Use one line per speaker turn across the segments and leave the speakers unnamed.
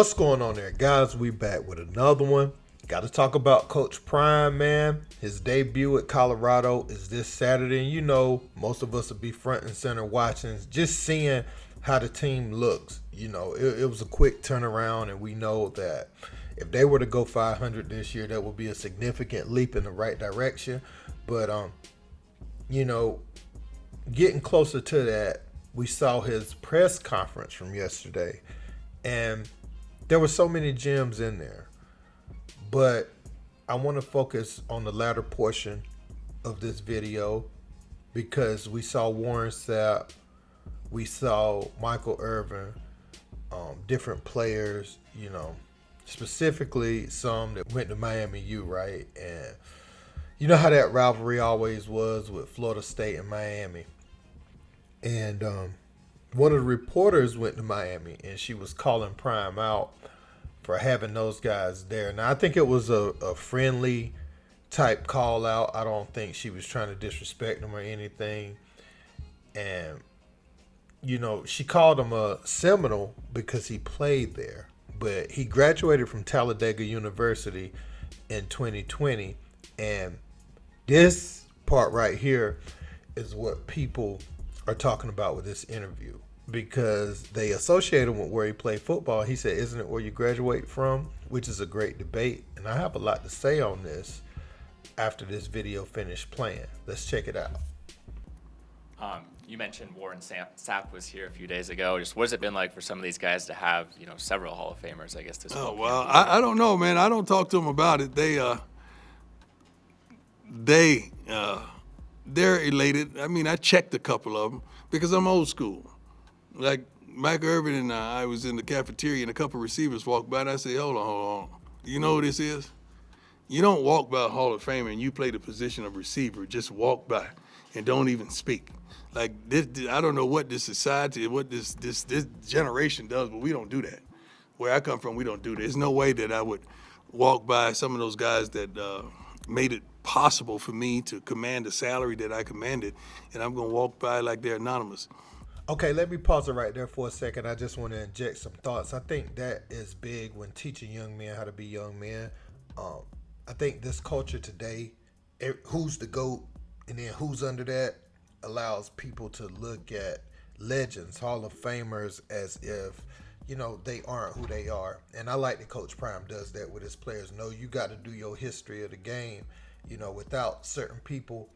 What's going on there, guys? We back with another one. Got to talk about Coach Prime, man. His debut at Colorado is this Saturday, and you know most of us will be front and center watching, just seeing how the team looks. You know, it was a quick turnaround, and we know that if they were to go 500 this year, that would be a significant leap in the right direction. But you know, getting closer to that, we saw his press conference from yesterday, and there were so many gems in there. But I want to focus on the latter portion of this video because we saw Warren Sapp, we saw Michael Irvin, different players, you know, specifically some that went to Miami U, right? And you know how that rivalry always was with Florida State and Miami. And one of the reporters went to Miami, and she was calling Prime out for having those guys there. Now, I think it was a friendly type call out. I don't think she was trying to disrespect him or anything. And, you know, she called him a Seminole because he played there. But he graduated from Talladega University in 2020. And this part right here is what people are talking about with this interview, because they associate him with where he played football. He said, isn't it where you graduate from? Which is a great debate. And I have a lot to say on this after this video finished playing. Let's check it out.
You mentioned Warren Sapp was here a few days ago. Just what has it been like for some of these guys to have, you know, several Hall of Famers, I guess, this
Oh, well, I don't know, man. I don't talk to them about it. They're elated. I mean, I checked a couple of them because I'm old school. Like Michael Irvin and I was in the cafeteria and a couple of receivers walked by and I said, hold on. You know what this is? You don't walk by a Hall of Famer and you play the position of receiver. Just walk by and don't even speak. Like this, I don't know what this society, what this generation does, but we don't do that. Where I come from, we don't do that. There's no way that I would walk by some of those guys that made it possible for me to command the salary that I commanded, and I'm going to walk by like they're anonymous.
Okay, let me pause it right there for a second. I just want to inject some thoughts. I think that is big when teaching young men how to be young men. I think this culture today, who's the GOAT and then who's under that, allows people to look at legends, Hall of Famers, as if, you know, they aren't who they are. And I like that Coach Prime does that with his players. No, you got to do your history of the game. You know, without certain people,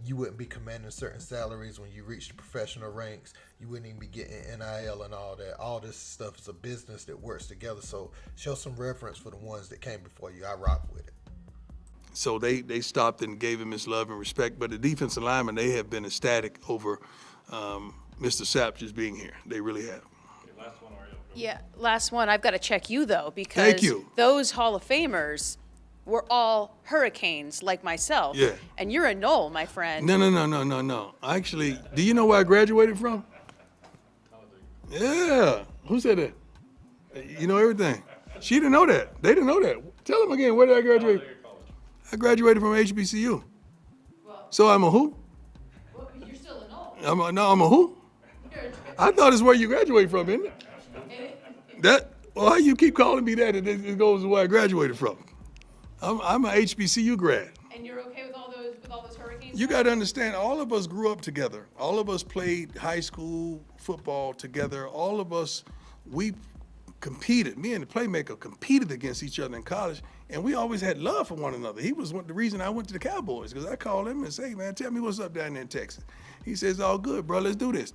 you wouldn't be commanding certain salaries when you reach the professional ranks. You wouldn't even be getting NIL and all that. All this stuff is a business that works together. So show some reverence for the ones that came before you. I rock with it.
So they stopped and gave him his love and respect. But the defensive linemen, they have been ecstatic over Mr. Sapp just being here. They really have.
Yeah, last one. I've got to check you, though, because
Thank you.
Those Hall of Famers were all Hurricanes like myself.
Yeah.
And you're a Knoll, my friend.
No. Actually, do you know where I graduated from? Yeah. Who said that? You know everything. She didn't know that. They didn't know that. Tell them again, where did I graduate? I graduated from HBCU.
Well,
So I'm a who?
well, you're still a Knoll.
I'm a who? I thought it's where you graduate from, isn't it? Well, how you keep calling me that and it goes to where I graduated from? I'm a HBCU grad.
And you're okay with all those Hurricanes?
You got to understand, all of us grew up together. All of us played high school football together. All of us, we competed. Me and the playmaker competed against each other in college, and we always had love for one another. He was the reason I went to the Cowboys, because I called him and say, hey, man, tell me what's up down there in Texas. He says, all good, bro, let's do this.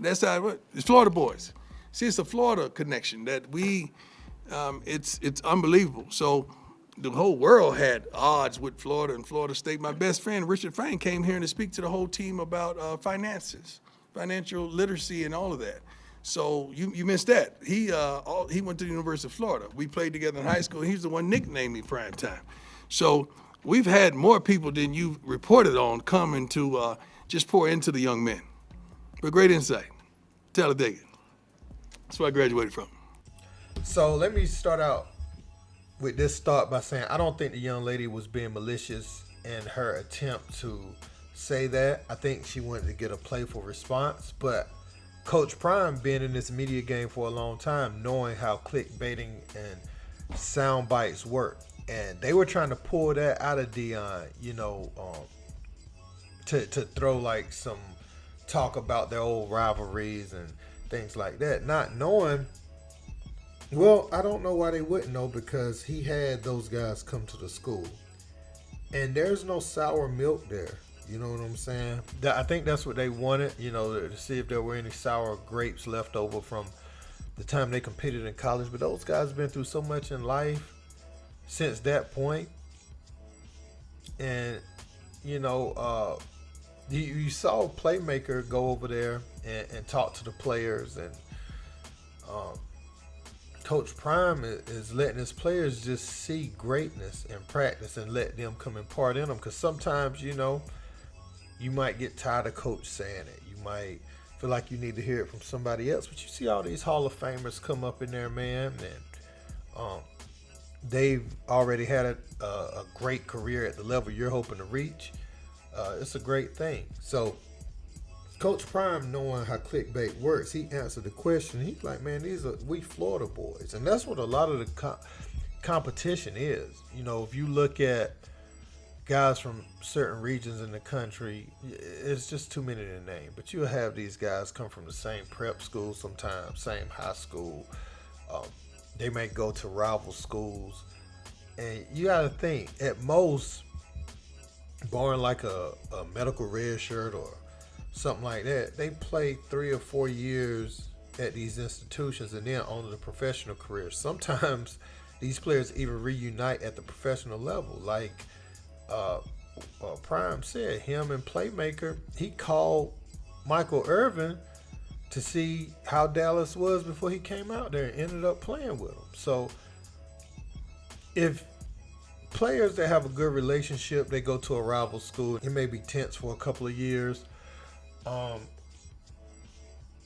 That's how it went. It's Florida boys. See, it's a Florida connection that it's unbelievable. So the whole world had odds with Florida and Florida State. My best friend, Richard Frank, came here to speak to the whole team about finances, financial literacy and all of that. So you missed that. He went to the University of Florida. We played together in high school. He's the one nicknamed me Prime Time. So we've had more people than you reported on coming to just pour into the young men. But great insight. Talladega. That's where I graduated from.
So let me start out with this thought by saying I don't think the young lady was being malicious in her attempt to say that. I think she wanted to get a playful response, but Coach Prime being in this media game for a long time, knowing how clickbaiting and sound bites work. And they were trying to pull that out of Deion, to throw like some talk about their old rivalries and things like that. Not knowing, well, I don't know why they wouldn't know, because he had those guys come to the school. And there's no sour milk there. You know what I'm saying? I think that's what they wanted, to see if there were any sour grapes left over from the time they competed in college. But those guys have been through so much in life since that point. And, you saw Playmaker go over there and talk to the players. And Coach Prime is letting his players just see greatness in practice and let them come impart in them. Because sometimes, you might get tired of coach saying it. You might feel like you need to hear it from somebody else. But you see all these Hall of Famers come up in there, man, and they've already had a great career at the level you're hoping to reach. It's a great thing. So Coach Prime, knowing how clickbait works, he answered the question. He's like, man, we Florida boys. And that's what a lot of the competition is. If you look at guys from certain regions in the country, it's just too many to name. But you'll have these guys come from the same prep school sometimes, same high school. They may go to rival schools. And you got to think, at most, barring like a medical red shirt or something like that, they play 3 or 4 years at these institutions and then on to the professional career. Sometimes these players even reunite at the professional level. Like Prime said, him and Playmaker, he called Michael Irvin to see how Dallas was before he came out there and ended up playing with him. So if players that have a good relationship, they go to a rival school, it may be tense for a couple of years.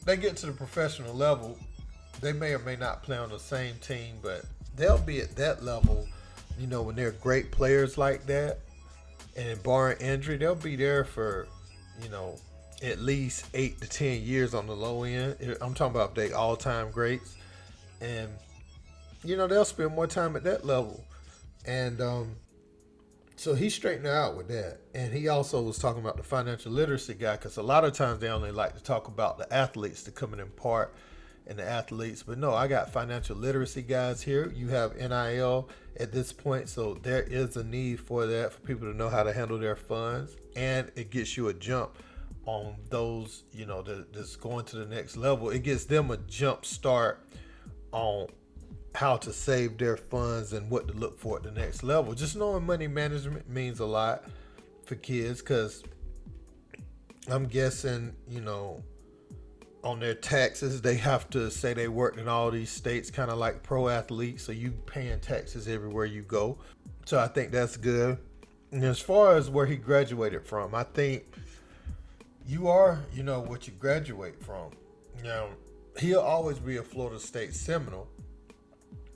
They get to the professional level, they may or may not play on the same team, but they'll be at that level, when they're great players like that. And barring injury, they'll be there for, at least 8 to 10 years on the low end. I'm talking about they all-time greats. And, they'll spend more time at that level. And so he straightened out with that. And he also was talking about the financial literacy guy, because a lot of times they only like to talk about the athletes to come in part and the athletes. But no, I got financial literacy guys here. You have NIL at this point, so there is a need for that, for people to know how to handle their funds. And it gets you a jump on those, that's going to the next level. It gives them a jump start on how to save their funds and what to look for at the next level. Just knowing money management means a lot for kids, because I'm guessing, on their taxes, they have to say they worked in all these states, kind of like pro athletes, so you paying taxes everywhere you go. So I think that's good. And as far as where he graduated from, I think you are, what you graduate from. He'll always be a Florida State Seminole,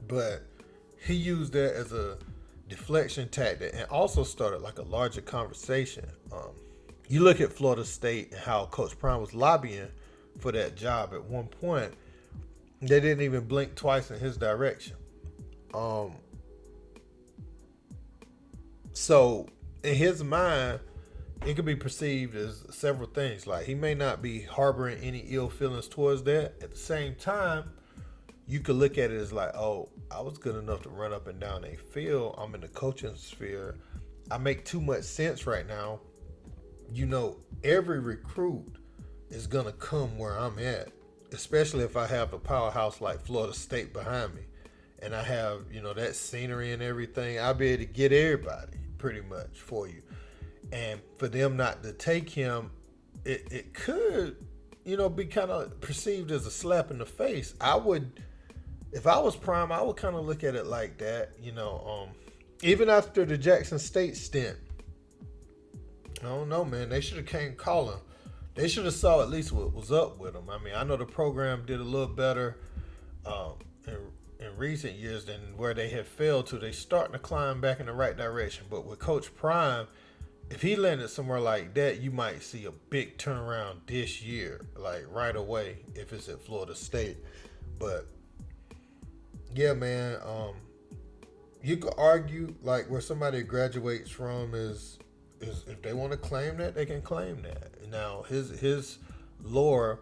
but he used that as a deflection tactic and also started like a larger conversation. You look at Florida State and how Coach Prime was lobbying for that job. At one point, they didn't even blink twice in his direction. So in his mind, it could be perceived as several things. Like, he may not be harboring any ill feelings towards that. At the same time, you could look at it as like, oh, I was good enough to run up and down a field. I'm in the coaching sphere. I make too much sense right now. Every recruit is going to come where I'm at, especially if I have a powerhouse like Florida State behind me. And I have, that scenery and everything. I'll be able to get everybody pretty much for you. And for them not to take him, it could, be kind of perceived as a slap in the face. If I was Prime, I would kind of look at it like that, even after the Jackson State stint. I don't know, man. They should have came calling. They should have saw at least what was up with them. I mean, I know the program did a little better in recent years than where they had failed to. They starting to climb back in the right direction. But with Coach Prime, if he landed somewhere like that, you might see a big turnaround this year, like right away, if it's at Florida State. But yeah, man, you could argue like where somebody graduates from is if they want to claim that, they can claim that. Now his lore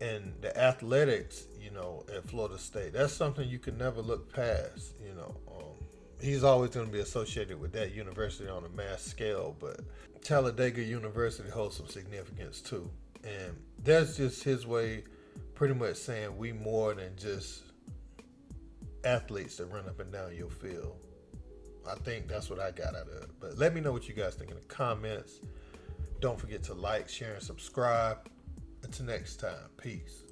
and the athletics, at Florida State, that's something you can never look past. He's always going to be associated with that university on a mass scale, but Talladega University holds some significance too. And that's just his way pretty much saying we more than just athletes that run up and down your field. I think that's what I got out of it. But let me know what you guys think in the comments. Don't forget to like, share, and subscribe. Until next time, peace.